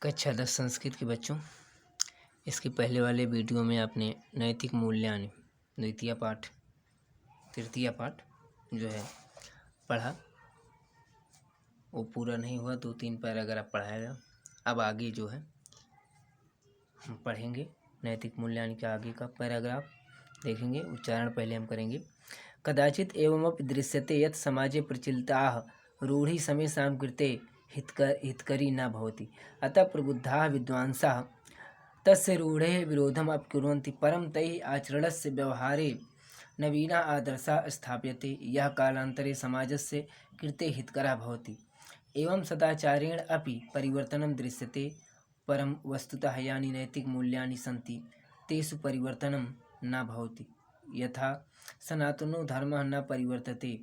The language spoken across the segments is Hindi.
कक्षा 10 संस्कृत के बच्चों, इसके पहले वाले वीडियो में आपने नैतिक मूल्यांकन द्वितीय पाठ तृतीय पाठ जो है पढ़ा। वो पूरा नहीं हुआ, 2-3 पैराग्राफ पढ़ाएगा। अब आगे जो है हम पढ़ेंगे नैतिक मूल्यांकन के आगे का पैराग्राफ देखेंगे। उच्चारण पहले हम करेंगे। कदाचित एवमपि दृश्यते यत् समाजे प्रचलिताः रूढ़ि समेषां कृते हितकरी न भवति। अतः प्रबुद्धाः विद्वांसाः तस्य रूढ़ेः विरोधम् अपि कुर्वन्ति, परं तैः आचरणस्य व्यवहारे नवीनाः आदर्शाः स्थाप्यते, यः कालान्तरे समाजस्य कृते हितकरः भवति। एवं सदाचारेण अपि परिवर्तनं दृश्यते, परं वस्तुतः यानि नैतिकमूल्यानि सन्ति तेषु परिवर्तनं न भवति। यथा सनातनो धर्मः न परिवर्तते,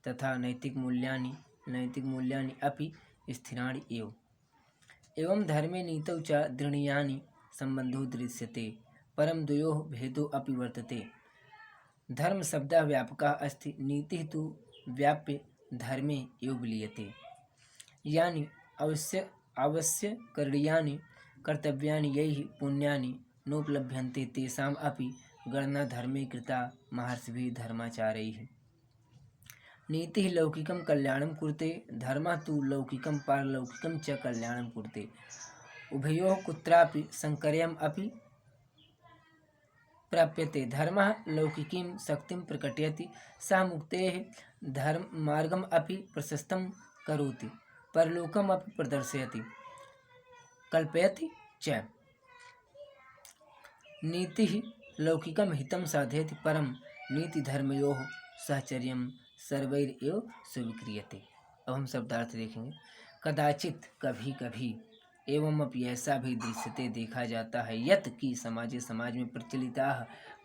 तथा नैतिकमूल्यानि अपि स्थिराणि एव। एवं धर्मे नीतौ च दृढीयानि सम्बन्धो दृश्यते, परं द्वयोः भेदो अपि वर्तते। धर्मशब्दः व्यापकः अस्ति, नीतिः तु व्याप्य धर्मे एव विलीयते। यानि आवश्यकर्तव्यानि कर्तव्यानि यैः पुण्यानि नोपलभ्यन्ते तेषाम् अपि गणना धर्मे कृता महर्षिभिः धर्माचार्यैः। नीतिः लौकिकं कल्याणं कुरुते, धर्मः तु लौकिकं पारलौकिकं च कल्याणं कुरुते। उभयोः कुत्रापि संकर्यम् अपि प्राप्यते। धर्मः लौकिकीं शक्तिं प्रकटयति, सः मुक्तेः धर्ममार्गम् अपि प्रशस्तं करोति, परलोकम् अपि प्रदर्शयति, कल्पयति च। नीतिः लौकिकं हितं साधयति, परं नीतिधर्मयोः साहचर्यं सर्वैरेव स्वीक्रियते। अब हम शब्दार्थ देखेंगे। कदाचित कभी कभी, एवं अपि ऐसा भी दृश्यते देखा जाता है, यत् कि समाज में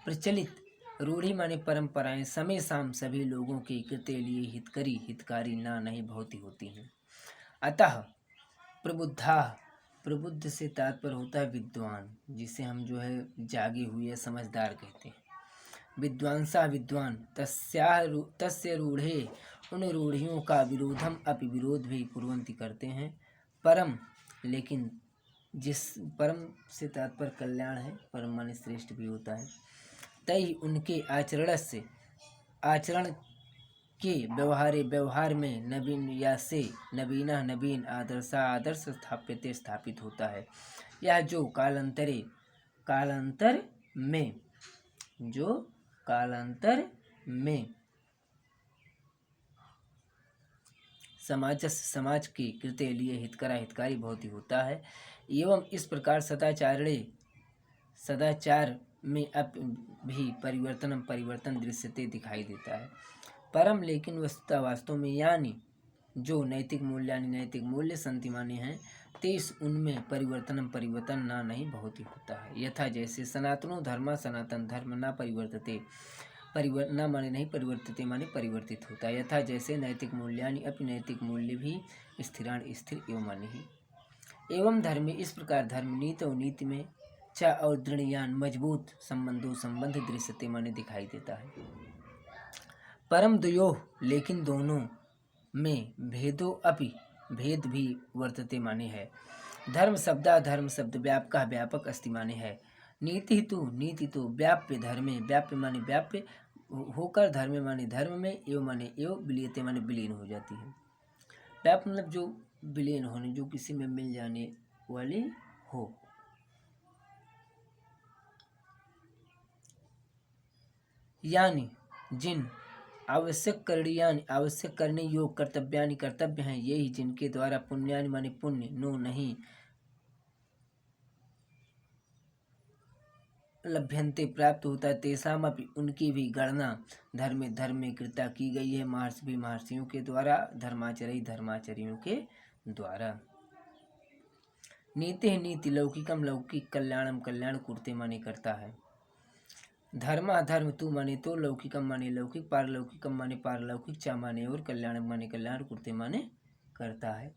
प्रचलित रूढ़ी माने परंपराएं समेषां सभी लोगों के कृत्य लिए हितकारी ना नहीं बहुत होती हैं। अतः प्रबुद्ध से तात्पर्य होता है विद्वान, जिसे हम जो है जागे हुए समझदार कहते हैं। विद्वांसा विद्वान तस्य रूढ़े, उन रूढ़ियों का विरोध भी कुर्वन्ति करते हैं। परम लेकिन जिस परम से तात्पर्य कल्याण है, परम माने श्रेष्ठ भी होता है। तई उनके आचरण के व्यवहार में नवीन आदर्श स्थापित होता है। यह जो कालांतर में समाज के कृत्य लिए हितकारी बहुत ही होता है। एवं इस प्रकार सदाचार में अब भी परिवर्तन दृश्यते दिखाई देता है। परम लेकिन वास्तव में यानी जो नैतिक मूल्य संति माने हैं, तेस उनमें परिवर्तन ना नहीं बहुत ही होता है। यथा जैसे सनातनो धर्म सनातन धर्म न परिवर्तते, न माने नहीं परिवर्तित माने परिवर्तित होता है। यथा जैसे नैतिक मूल्यानि अपि नैतिक मूल्य भी स्थिराण स्थिर एवं माने ही। एवं धर्म इस प्रकार धर्म नीति में च और दृढ़यान मजबूत संबंध दृश्यते माने दिखाई देता है। परम द्वयोः लेकिन दोनों में भेद भी वर्तते माने है। धर्म शब्द व्यापक अस्ति माने है। नीति तो व्याप्य धर्मे, व्याप्य माने व्याप्य होकर, धर्म माने धर्म में, एवं माने एवं, विलीयते माने विलीन हो जाती है। व्याप्य मतलब जो विलीन होने, जो किसी में मिल जाने वाली हो। यानी जिन आवश्यक करने योग कर्तव्य हैं, यही जिनके द्वारा पुण्यानि माने पुण्य नो नहीं लभ्यन्ते प्राप्त होता है, तेषाम अपि उनकी भी गणना धर्मे कृता की गई है, महर्षियों के द्वारा, धर्माचार्यों के द्वारा। नीति लौकिकम लौकिक, कल्याण कुर्ते माने करता है। धर्म तू माने तो, लौकिकम माने लौकिक, पारलौकिकम माने पारलौकिक, चा माने और, कल्याण माने कल्याण, कुर्ते माने करता है।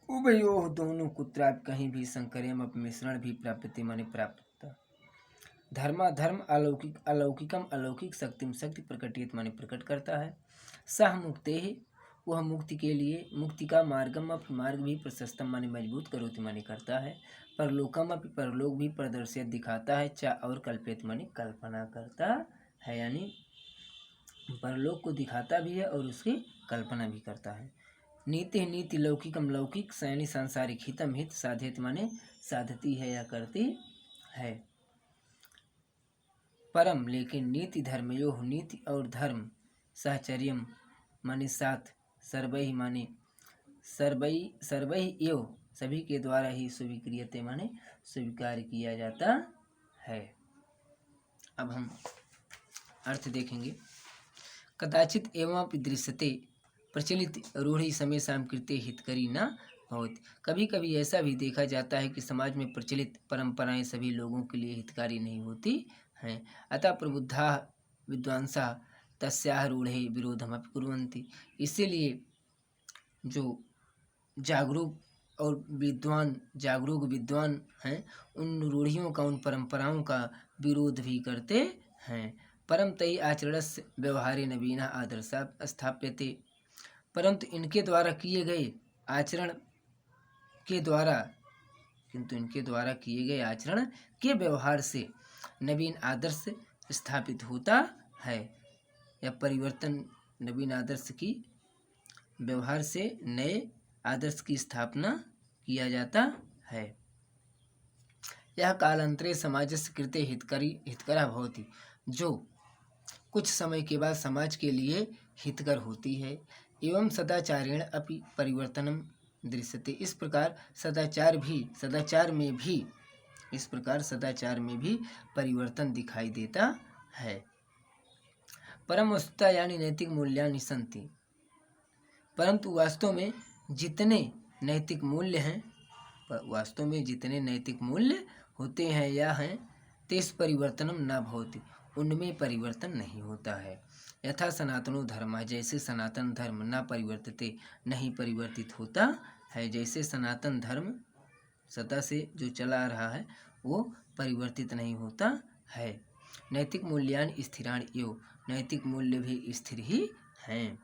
उभयोः दोनों कुत्रापि कहीं भी संकर्यम मिश्रण भी प्राप्यते माने प्राप्त। धर्म अलौकिकम अलौकिक, शक्ति प्रकटित माने प्रकट करता है। सह मुक्तेः वह मुक्ति के लिए मुक्ति का मार्गम अपि मार्ग भी प्रशस्तम माने मजबूत करोति माने करता है, परलोकम अपि परलोक भी प्रदर्शित दिखाता है, चा और कल्पित माने कल्पना करता है, यानी परलोक को दिखाता भी है और उसकी कल्पना भी करता है। नीति नीति लौकिकम लौकिक यानी सांसारिक, हितम हित, साधित माने साधती है या करती है। परम लेकिन नीति धर्मयोः नीति और धर्म, साहचर्यम माने साथ, सर्वैः माने सर्वैः एव सभी के द्वारा ही स्वीक्रियते माने स्वीकार किया जाता है। अब हम अर्थ देखेंगे। कदाचित एवं दृश्यते प्रचलित रूढ़ि समय कृते हितकरी न भवति। कभी कभी ऐसा भी देखा जाता है कि समाज में प्रचलित परंपराएं सभी लोगों के लिए हितकारी नहीं होती हैं, अतः प्रबुद्धा विद्वांसा तस्याह रूढ़े विरोधमपि कुर्वन्ति। इसीलिए जो जागरूक विद्वान हैं उन रूढ़ियों का, उन परंपराओं का विरोध भी करते हैं। परम तई आचरणस्य व्यवहारे नवीना आदर्शा स्थाप्यते। परंतु इनके द्वारा किए गए आचरण के व्यवहार से नवीन आदर्श स्थापित होता है, या परिवर्तन, नवीन आदर्श की व्यवहार से नए आदर्श की स्थापना किया जाता है। यह कालांतरे समाजस्य कृते हितकरा भवति, जो कुछ समय के बाद समाज के लिए हितकर होती है। एवं सदाचारेण अपि परिवर्तनम दृश्यते। इस प्रकार सदाचार में भी परिवर्तन दिखाई देता है। परम वस्तुतः यानी नैतिक मूल्यानि सन्ति, परंतु वास्तव में जितने नैतिक मूल्य होते हैं या हैं, तेस परिवर्तनम न भवति, उनमें परिवर्तन नहीं होता है। यथा सनातनो धर्म, जैसे सनातन धर्म न परिवर्तिते नहीं परिवर्तित होता है, जैसे सनातन धर्म सदा से जो चला आ रहा है वो परिवर्तित नहीं होता है। नैतिक मूल्यानि स्थिराणि एव, नैतिक मूल्य भी स्थिर ही हैं।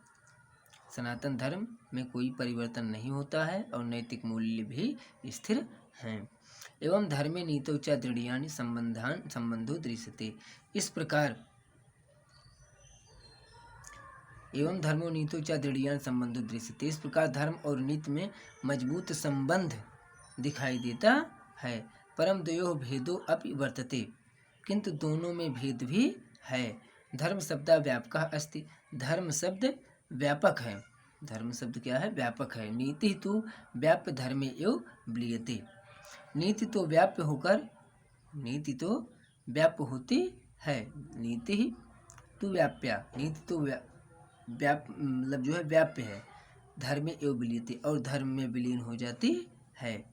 सनातन धर्म में कोई परिवर्तन नहीं होता है और नैतिक मूल्य भी स्थिर हैं। एवं धर्मे नीतौ च दृढ़ियानि संबंधो दृश्यते। इस प्रकार एवं धर्मो नीतो च दृढ़ियान संबंधो दृश्यते, इस प्रकार धर्म और नीति में मजबूत संबंध दिखाई देता है। परम द्वयोः भेदो अपि वर्तते, किंतु दोनों में भेद भी है। धर्म शब्द व्यापक अस्ति, धर्म शब्द व्यापक है। धर्म शब्द क्या है? व्यापक है। नीति तो व्याप्य धर्मे एव ब्लीयते, नीति तो व्याप्य होती है। नीति तो व्याप्या, नीति तो मतलब जो है व्याप्य है। धर्मे एव ब्लीयते, और धर्म में विलीन हो जाती है।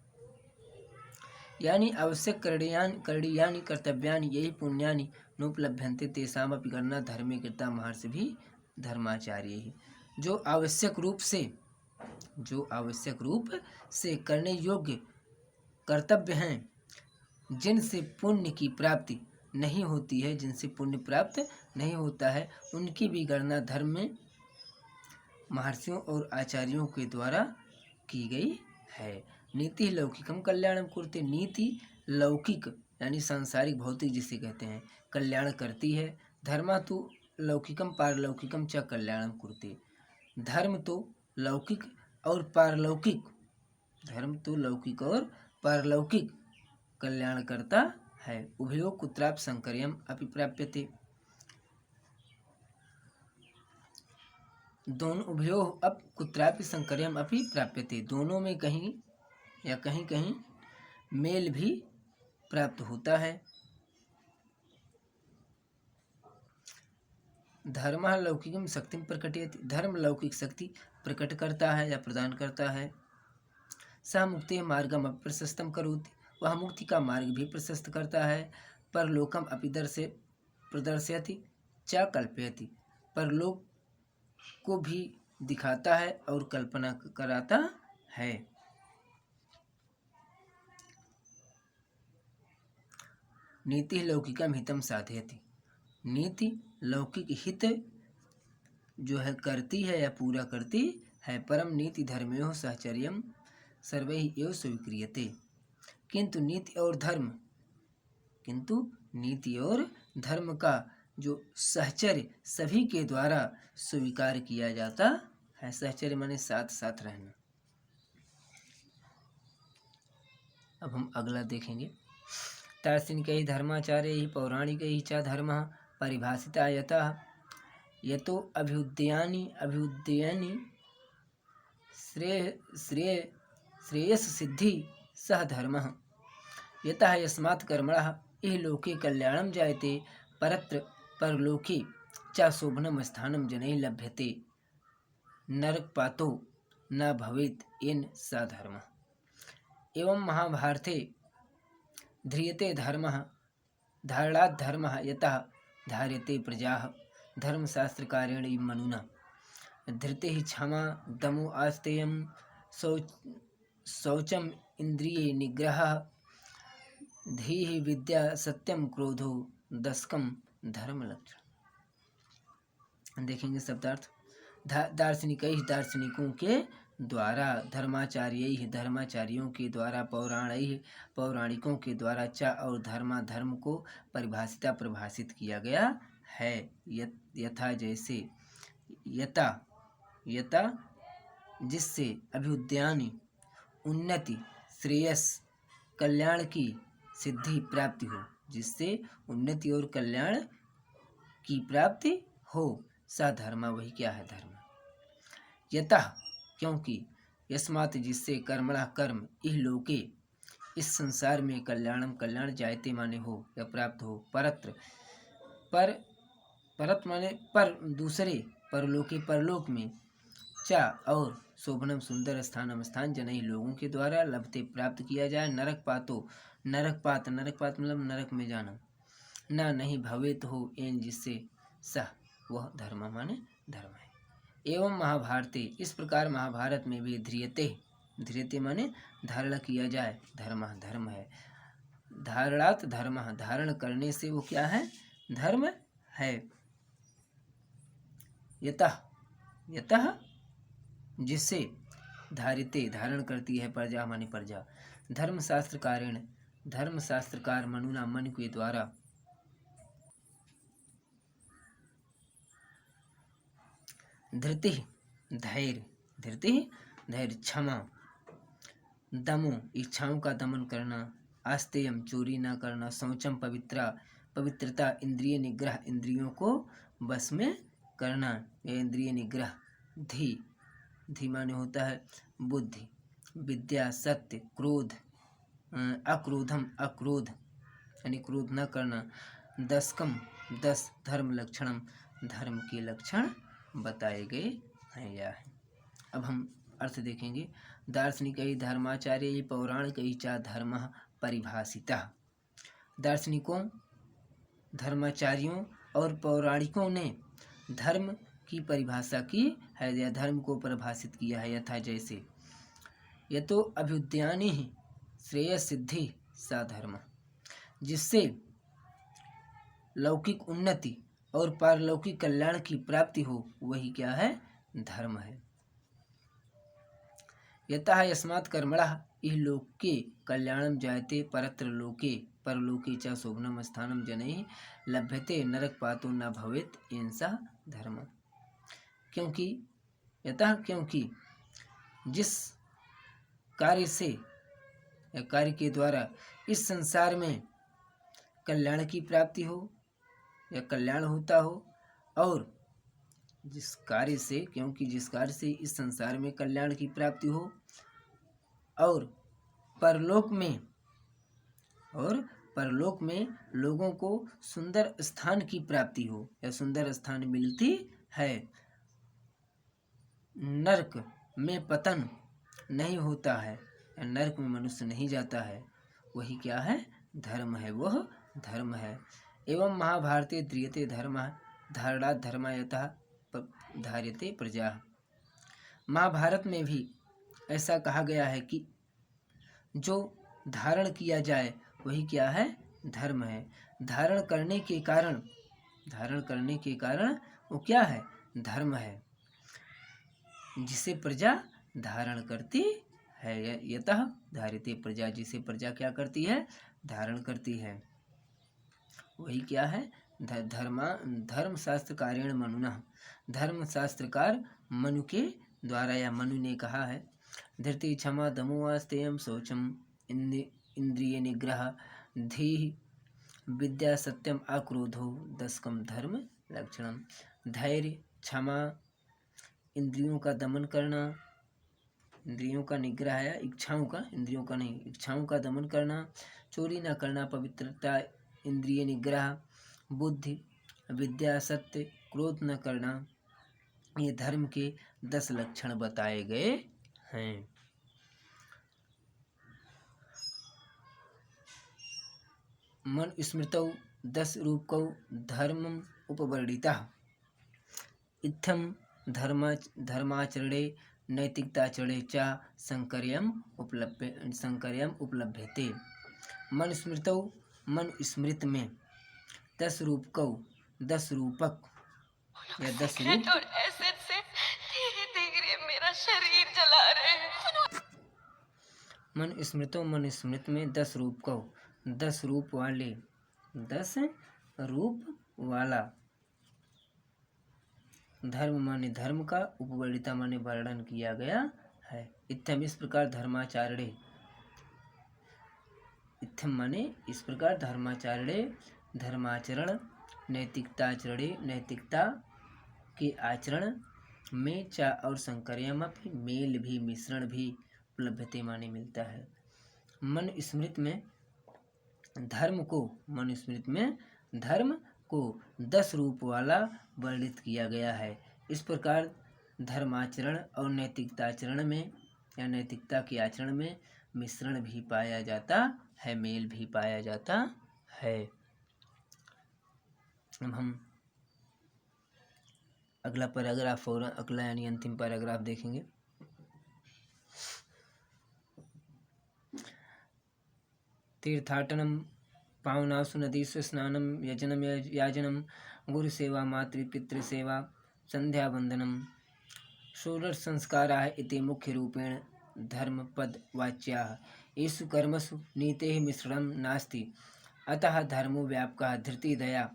यानी आवश्यक करणीयानि कर्तव्यानि यही पुण्यानि नोपलभ्यन्ते तेषामपि गणना धर्मे कृता महर्षि भी धर्माचार्य ही। जो आवश्यक रूप से करने योग्य कर्तव्य हैं, जिनसे पुण्य की प्राप्ति नहीं होती है, जिनसे पुण्य प्राप्त नहीं होता है, उनकी भी गणना धर्म में महर्षियों और आचार्यों के द्वारा की गई है। नीति लौकिकम कल्याणम कुरुते, नीति लौकिक यानी सांसारिक भौतिक जिसे कहते हैं कल्याण करती है। धर्मा तो लौकिकम पारलौकिकम च कल्याणम कुरुते, धर्म तो लौकिक और पारलौकिक, कल्याण करता है। उभयो कुत्राप संकर्यम अपि प्राप्यते, दोनों उभयो अप कुत्रापि संकर्यम अपि प्राप्यते, दोनों में कहीं या कहीं कहीं मेल भी प्राप्त होता है। धर्म लौकिकम शक्तिम प्रकटयति, धर्म लौकिक शक्ति प्रकट करता है या प्रदान करता है। स मुक्ति मार्गम अपि प्रशस्तम करोति, वह मुक्ति का मार्ग भी प्रशस्त करता है। परलोकम अपि प्रदर्शयति च कल्पयति, परलोक को भी दिखाता है और कल्पना कराता है। नीति लौकिकम हितम साधयति, नीति लौकिक हित जो है करती है या पूरा करती है। परम नीति धर्मयोः सहचर्यम सर्वैः एव स्वीक्रियते। किंतु नीति और धर्म का जो सहचर्य सभी के द्वारा स्वीकार किया जाता है। सहचर्य माने साथ साथ रहना। अब हम अगला देखेंगे। दार्शनिकैः धर्माचार्यैः पौराणिकैः च धर्मः परिभाषितः यतः यतो अभ्युदयानि श्रेयस्सिद्धि सः धर्मः। यतः यस्मात् कर्मणः इह लोके कल्याणं जायते परत्र परलोके च शोभनं स्थानं जनैः लभ्यते नरकपातो न भवेत् येन स धर्मः। एवं महाभारते ध्रियते धर्मः धारणात् धर्मः यतः धार्यते प्रजाः धर्मशास्त्रकारेण मनुना। धृतिः क्षमा दमो आस्तेयं शौचम इंद्रिये निग्रहः धीः विद्या सत्यम क्रोधो दशकम धर्म लक्षण। देखेंगे शब्दार्थ। दार्शनिकैः दार्शनिकों के द्वारा धर्माचार्यैः धर्माचार्यों के द्वारा पौराणैः पौराणिकों के द्वारा च और धर्म को परिभाषित किया गया है। यथा जैसे यथा जिससे अभ्युदयानि उन्नति श्रेयस कल्याण की सिद्धि प्राप्ति हो, जिससे उन्नति और कल्याण की प्राप्ति हो, सा धर्म वही क्या है धर्म। यतः क्योंकि यस्मात् जिससे कर्मणः कर्म इह लोके इस संसार में कल्याणम कल्याण जायते माने हो या प्राप्त हो परत माने पर दूसरे परलोके परलोक में चा और शोभनम सुंदर स्थान जनई लोगों के द्वारा लभते प्राप्त किया जाए नरकपात मतलब नरक में जाना ना नहीं भवेत हो एन जिससे सह वह धर्म माने धर्म है। एवं महाभारते इस प्रकार महाभारत में भी ध्रियते माने धारण किया जाए धर्म है। धारणात् धर्म धारण करने से वो क्या है धर्म है। यतः जिससे धारिते धारण करती है प्रजा माने प्रजा धर्मशास्त्रकार मनुना मन के द्वारा धृति धैर्य क्षमा दमो इच्छाओं का दमन करना आस्तेयम चोरी न करना शौचम पवित्रता इंद्रिय निग्रह इंद्रियों को बस में करना या इंद्रिय निग्रह धी माने होता है बुद्धि विद्या सत्य क्रोध अक्रोध यानी क्रोध न करना 10 धर्म लक्षणम धर्म के लक्षण बताए गए हैं या है। अब हम अर्थ देखेंगे। दार्शनिकैः धर्माचार्यैः पौराणिकैः च धर्मः परिभाषितः। दार्शनिकों धर्माचार्यों और पौराणिकों ने धर्म की परिभाषा की है या धर्म को परिभाषित किया है। यथा जैसे यतो अभ्युदयानि श्रेयस सिद्धि सा धर्म, जिससे लौकिक उन्नति और पारलौकिक कल्याण की प्राप्ति हो वही क्या है धर्म है। यतः यस्मात् कर्मणः इह लोके कल्याणं जायते परत्र लोके परलोके च शोभनं स्थानं जनैः लभ्यते नरकपातो न भवेत् एंसा धर्म। क्योंकि जिस कार्य के द्वारा इस संसार में कल्याण की प्राप्ति हो या कल्याण होता हो और जिस कार्य से इस संसार में कल्याण की प्राप्ति हो और परलोक में लोगों को सुंदर स्थान की प्राप्ति हो या सुंदर स्थान मिलती है, नरक में पतन नहीं होता है या नरक में मनुष्य नहीं जाता है, वही क्या है धर्म है, वह धर्म है। एवं महाभारते ध्रियते धर्मः धारणात् धर्म यतः धार्यते प्रजा। महाभारत में भी ऐसा कहा गया है कि जो धारण किया जाए वही क्या है धर्म है। धारण करने के कारण वो क्या है धर्म है। जिसे प्रजा धारण करती है। यतः धारिते प्रजा, जिसे प्रजा क्या करती है, धारण करती है। वही क्या है, धर्मशास्त्र कारेण मनुना, धर्मशास्त्रकार मनु के द्वारा या मनु ने कहा है। धृति क्षमा दमो आस्तेयम शौचम इंद्रिय निग्रह धीः विद्या सत्यम अक्रोधो दशकम धर्म लक्षणम। धैर्य, क्षमा, इंद्रियों का दमन करना, इंद्रियों का निग्रह या इच्छाओं का, इंद्रियों का नहीं, इच्छाओं का दमन करना, चोरी न करना, पवित्रता, इंद्रिय निग्रह, बुद्धि, विद्या, सत्य, क्रोध न करना, ये धर्म के 10 लक्षण बताए गए हैं। मन स्मृतौ 10 रूपकौ धर्मम उपवर्णितः। इत्थम धर्माचरणे नैतिकताचरणे च संकर्यम उपलभ्यते। मन स्मृतौ, मन स्मृत में, 10 रूपकौ, 10 रूपक या 10 रूप, और एसिड से धीरे-धीरे मेरा शरीर जला रहे हैं। मन स्मृतो, मन स्मृत में 10 रूपकौ, 10 रूप वाले, 10 रूप वाला, धर्म माने धर्म का, उपवर्णिता माने वर्णन किया गया है। इत्थम इस प्रकार धर्माचरणे, इत्थम माने इस प्रकार धर्माचरणे, धर्माचरण, नैतिकताचरणे नैतिकता के आचरण में, चा और संकर्यमपि मेल भी, मिश्रण भी, उपलब्धते माने मिलता है। मन स्मृत में धर्म को, मन स्मृत में धर्म को 10 रूप वाला वर्णित किया गया है। इस प्रकार धर्माचरण और नैतिकताचरण में या नैतिकता के आचरण में मिश्रण भी पाया जाता है, मेल भी पाया जाता है। अब हम अगला पैराग्राफ और अगला यानी अंतिम पैराग्राफ देखेंगे। तीर्थाटनम पावनासु नदीषु स्नानम यजनम याजनम गुरुसेवा मातृपितृसेवा संध्यावंदनम षोडश संस्काराः इति मुख्यरूपेण धर्मपदवाच्याः। येषु कर्मसु नीतेः मिश्रणं नास्ति, अतः धर्मो व्यापकः। धृति, दया,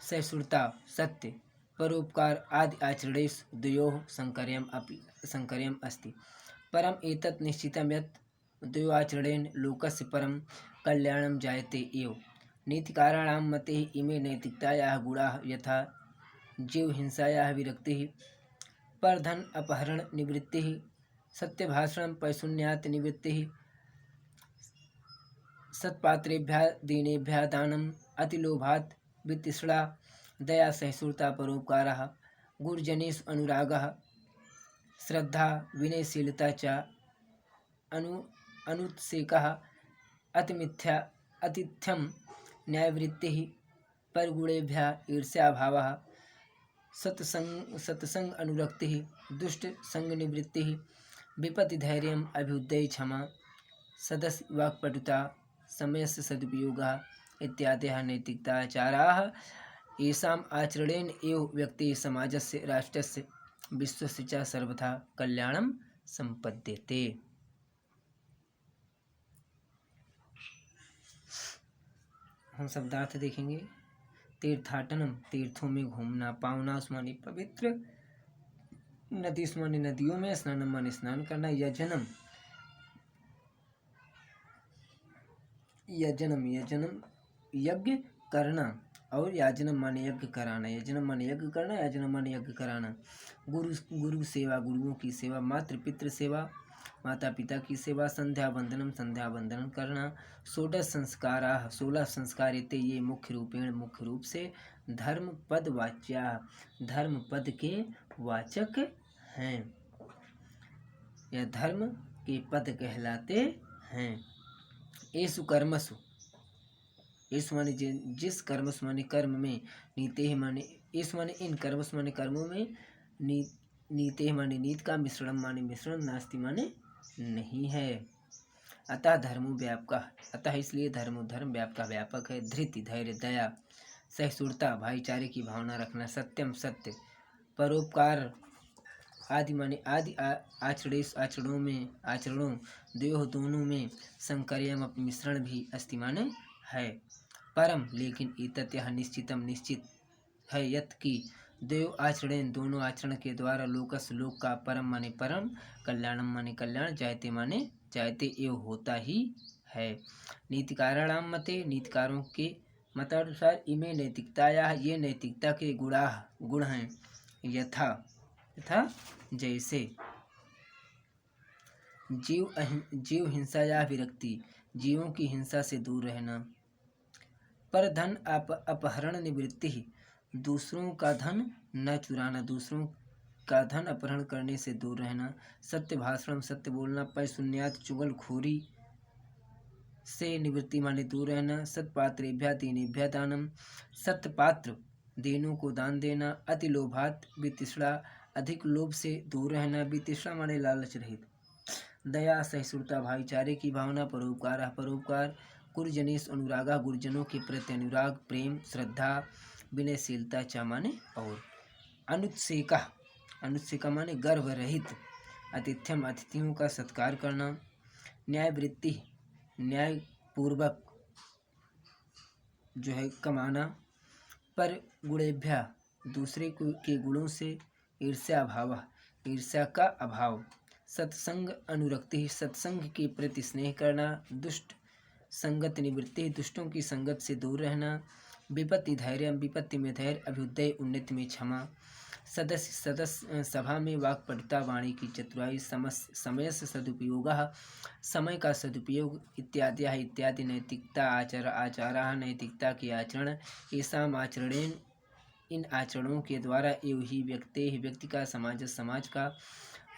सहिष्णुता, सत्य, परोपकार आदि आचरणेषु द्वयोः संकर्यम् अस्ति। परम् एतत् निश्चितं यत् द्वयोराचरणेन लोकस्य परं कल्याणं जायते एव। नीतिकाराणां मते इमे नैतिकतायाः गुणाः यथा जीवहिंसायाः विरक्तिः, परधन अपहरण निवृत्तिः, सत्यभाषणं पैशून्यात् निवृत्तिः, सत्पात्रेभ्यः दीनेभ्यः दानम्, अतिलोभात् वितृष्णा, दया, सहिष्णुता, परोपकारः, गुरुजनेषु अनुरागः, श्रद्धा, विनयशीलता च अनुत्सेकः, आतिथ्यं, न्यायवृत्तिः, परगुणेभ्यः ईर्ष्याभावः, सत्संग अनुरक्तिः, दुष्ट संग निवृत्तिः, विपत्तिधैर्यम्, अभ्युदय, क्षमा, सदस्य वाक्पटुता, समयस्य सदुपयोगः इत्यादयः नैतिकताचाराः। येषाम् आचरणेन एव व्यक्तिः, समाजस्य, राष्ट्रस्य, विश्वस्य च सर्वथा कल्याणं संपद्यते। हम शब्दार्थ देखेंगे। तीर्थाटनम, तीर्थों में घूमना, पावनास माने पवित्र, नदीस माने नदियों में, स्नानम माने स्नान करना, यजनम यज्ञ करना, और याजनम माने यज्ञ कराना, यजनम माने यज्ञ करना, याजनम माने यज्ञ कराना। गुरु सेवा, गुरुओं की सेवा, मातृ पितृ सेवा, माता पिता की सेवा, संध्या वंदनम, संध्या वंदन करना। षोडश संस्काराः, 16 संस्कार इत्ते, ये मुख्य रूप से धर्म पद वाच्या, धर्म पद के वाचक हैं या धर्म के पद कहलाते हैं। येषु कर्मसु, येषु माने जिस कर्मसु माने कर्म में, नीते माने येषु माने इन कर्मसु माने कर्मों में, नीते माने नीत का, मिश्रणम माने मिश्रण, नास्ति माने नहीं है। अतः धर्मो व्यापक, अतः इसलिए धर्म व्यापक है। धृति, धैर्य, दया, सहिष्णुता, भाईचारे की भावना रखना, सत्यम, सत्य, परोपकार, आदि माने आदि आचरणों द्वयोः दोनों में संकर्यम मिश्रण भी अस्ति माने है। परम लेकिन एतत् यह निश्चितम निश्चित है यत् कि द्वयो आचरण दोनों आचरण के द्वारा लोकस लोक का परम माने परम कल्याणम माने कल्याण जायते माने जायते एवं होता ही है। नीतिकाराणाम मते नीतिकारों के मतानुसार इमे नैतिकताया ये नैतिकता के गुण हैं यथा यथा जैसे जीव हिंसा या विरक्ति जीवों की हिंसा से दूर रहना, पर धन अपहरण निवृत्ति दूसरों का धन न चुराना दूसरों का धन अपहरण करने से दूर रहना, सत्य भाषण सत्य बोलना, पर शून्यात चुगलखोरी से निवृत्ति माने दूर रहना, सत्पात्रेभ्यः दीनेभ्यः दानम सत्य पात्र देनों को दान देना, अति लोभात वितृष्णा अधिक लोभ से दूर रहना, वितृष्णा माने लालच रहित, दया सहिष्णुता भाईचारे की भावना, परोपकार गुरुजनेश अनुरागा गुरुजनों के प्रति अनुराग प्रेम श्रद्धा, विनयशीलता च माने और अनुत्सेका माने गर्व रहित, आतिथ्यम अतिथियों का सत्कार करना, न्यायवृत्ति न्याय पूर्वक जो है कमाना, पर गुणेभ्या दूसरे के गुणों से ईर्ष्या का अभाव, सत्संग अनुरक्ति सत्संग के प्रति स्नेह करना, दुष्ट संगत निवृत्ति दुष्टों की संगत से दूर रहना, विपत्ति धैर्य विपत्ति में धैर्य, अभ्युदय उन्नति में क्षमा, सदस्य सभा में वाक्पटुता वाणी की चतुराई, समय से सदुपयोग समय का सदुपयोग इत्यादि नैतिकता आचारा नैतिकता के आचरण, ऐसाम आचरणेन इन आचरणों के द्वारा एवं ही व्यक्ति का समाज का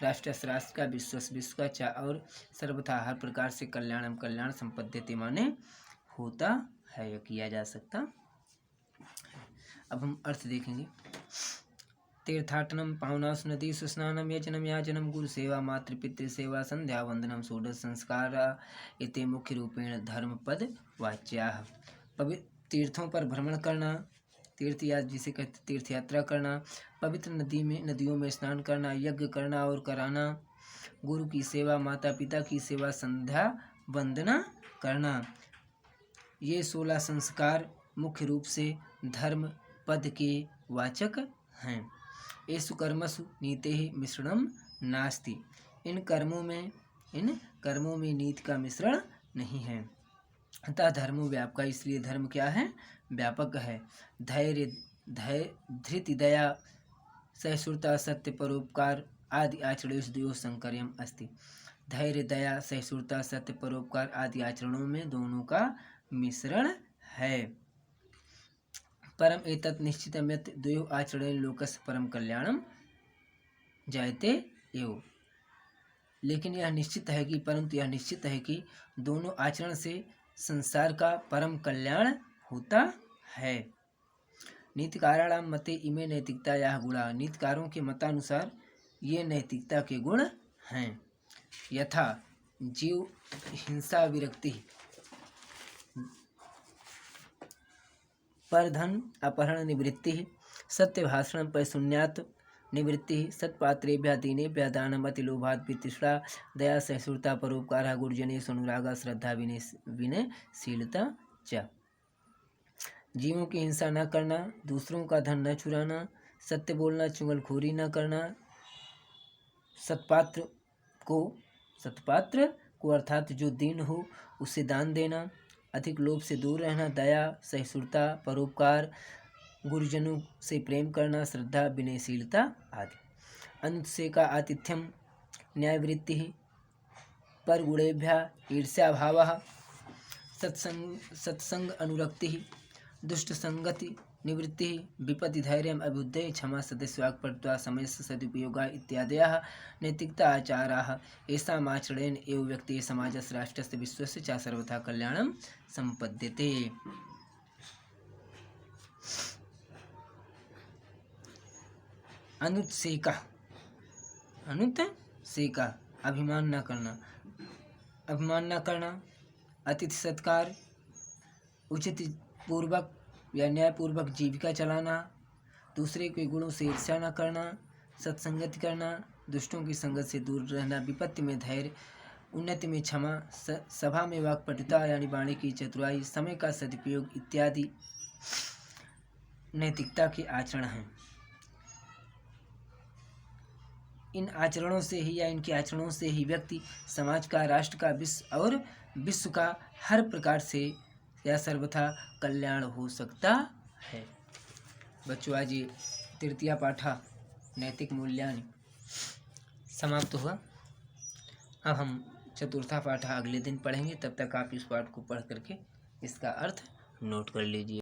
राष्ट्र का विश्व का चा और सर्वथा हर प्रकार से कल्याण संपद्यते माने होता है या किया जा सकता। अब हम अर्थ देखेंगे। तीर्थाटनम पावनास नदी स्नानम यजनम याजनम गुरु सेवा मातृपितृ सेवा संध्या वंदनम षोडश संस्कार इति मुख्य रूपेण धर्म पद वाच्या। पवित्र तीर्थों पर भ्रमण करना, तीर्थ या जिसे कहते तीर्थ यात्रा करना, पवित्र नदियों में स्नान करना, यज्ञ करना और कराना, गुरु की सेवा माता पिता की सेवा संध्या वंदना करना, ये 16 संस्कार मुख्य रूप से धर्म पद के वाचक हैं। एषु कर्मसु नीतेः मिश्रणम नास्ति, इन कर्मों में नीति का मिश्रण नहीं है। अतः धर्म व्यापक, इसलिए धर्म क्या है व्यापक है। धैर्य धृति दया सहिष्णुता सत्य परोपकार आदि आचरणेषु द्वयोः संकर्यम अस्ति। धैर्य दया सहिष्णुता सत्य परोपकार आदि आचरणों में दोनों का मिश्रण है। परम एतत् निश्चितं यत् द्वयोः आचरणेन लोकस्य परम कल्याणम जायते एव। लेकिन यह निश्चित है कि परंतु यह निश्चित है कि दोनों आचरण से संसार का परम कल्याण होता है। नीतिकाराणाम मते इमे नैतिकता या गुणा, नीतिकारों के मतानुसार ये नैतिकता के गुण हैं। यथा जीव हिंसा विरक्ति, पर धन अपहरण निवृत्ति, सत्य भाषण पर शून्यात निवृत्ति, सत्पात्रेभ्यः दीनेभ्यः दानम अति लोभात् वितृष्णा, दया सहिष्णुता परोपकारः गुरुजनेषु अनुरागः श्रद्धा विनयशीलता च। जीवों की हिंसा न करना, दूसरों का धन न चुराना, सत्य बोलना, चुगलखोरी न करना, सत्पात्र को अर्थात जो दीन हो उसे दान देना, अधिक लोभ से दूर रहना, दया सहिष्णुता परोपकार, गुरुजनों से प्रेम करना, श्रद्धा विनयशीलता आदि। अनुत्सेका आतिथ्यम न्यायवृत्ति, पर गुणेभ्यः ईर्ष्याभावः, सत्संग अनुरक्ति, दुष्ट संगति निवृत्ति, विपत्ति धैर्यम अभ्युदय क्षमा सदस्य वाक्पटुता समय सदुपयोग इत्यादयः नैतिकता आचाराः, एषाम् आचरणेन एव व्यक्तिः समाजस्य राष्ट्रस्य विश्वस्य च सर्वथा कल्याणं संपद्यते। अनुत्सेका अभिमान न करना, अतिथि सत्कार, उचित पूर्वक या न्यायपूर्वक जीविका चलाना, दूसरे के गुणों से ईर्ष्या न करना, सत्संगति करना, दुष्टों की संगत से दूर रहना, विपत्ति में धैर्य, उन्नति में क्षमा, सभा में वाक्पटुता यानी वाणी की चतुराई, समय का सदुपयोग इत्यादि नैतिकता के आचरण हैं। इन आचरणों से ही या इनके आचरणों से ही व्यक्ति, समाज का, राष्ट्र का, विश्व का हर प्रकार से या सर्वथा कल्याण हो सकता है। बच्चों, आज ये तृतीया पाठा नैतिक मूल्यानि समाप्त हुआ। अब हम चतुर्था पाठा अगले दिन पढ़ेंगे। तब तक आप इस पाठ को पढ़ करके इसका अर्थ नोट कर लीजिए।